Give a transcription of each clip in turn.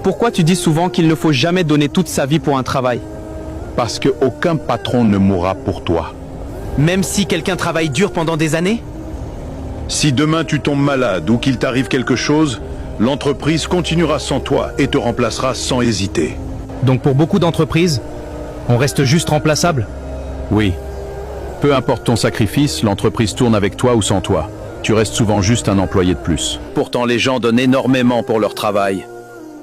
Pourquoi tu dis souvent qu'il ne faut jamais donner toute sa vie pour un travail? Parce qu'aucun patron ne mourra pour toi. Même si quelqu'un travaille dur pendant des années? Si demain tu tombes malade ou qu'il t'arrive quelque chose, l'entreprise continuera sans toi et te remplacera sans hésiter. Donc pour beaucoup d'entreprises, on reste juste remplaçable? Oui. Peu importe ton sacrifice, l'entreprise tourne avec toi ou sans toi. Tu restes souvent juste un employé de plus. Pourtant, les gens donnent énormément pour leur travail.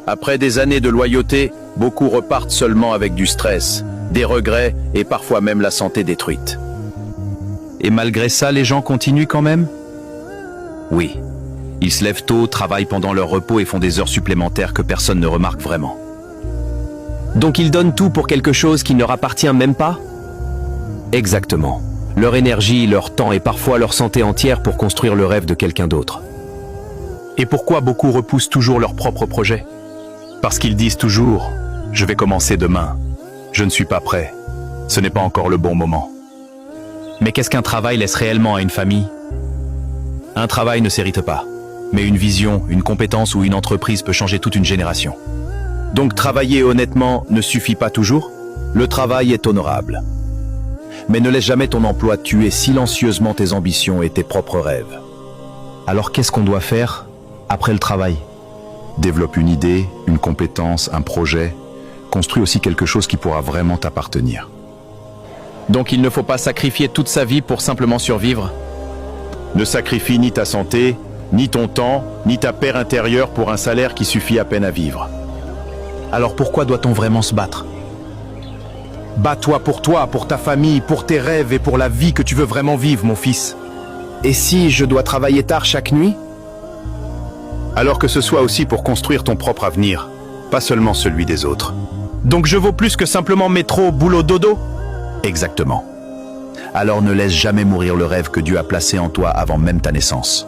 Après des années de loyauté, beaucoup repartent seulement avec du stress, des regrets et parfois même la santé détruite. Et malgré ça, les gens continuent quand même? Oui. Ils se lèvent tôt, travaillent pendant leur repos et font des heures supplémentaires que personne ne remarque vraiment. Donc ils donnent tout pour quelque chose qui ne leur appartient même pas? Exactement. Leur énergie, leur temps et parfois leur santé entière pour construire le rêve de quelqu'un d'autre. Et pourquoi beaucoup repoussent toujours leurs propres projets? Parce qu'ils disent toujours « Je vais commencer demain. Je ne suis pas prêt. Ce n'est pas encore le bon moment. » Mais qu'est-ce qu'un travail laisse réellement à une famille? Un travail ne s'hérite pas. Mais une vision, une compétence ou une entreprise peut changer toute une génération. Donc travailler honnêtement ne suffit pas toujours. Le travail est honorable. Mais ne laisse jamais ton emploi tuer silencieusement tes ambitions et tes propres rêves. Alors qu'est-ce qu'on doit faire après le travail? Développe une idée, une compétence, un projet. Construis aussi quelque chose qui pourra vraiment t'appartenir. Donc il ne faut pas sacrifier toute sa vie pour simplement survivre? Ne sacrifie ni ta santé, ni ton temps, ni ta paix intérieure pour un salaire qui suffit à peine à vivre. Alors pourquoi doit-on vraiment se battre? Bats-toi, pour ta famille, pour tes rêves et pour la vie que tu veux vraiment vivre, mon fils. Et si je dois travailler tard chaque nuit? Alors que ce soit aussi pour construire ton propre avenir, pas seulement celui des autres. Donc je vaux plus que simplement métro, boulot, dodo? Exactement. Alors ne laisse jamais mourir le rêve que Dieu a placé en toi avant même ta naissance.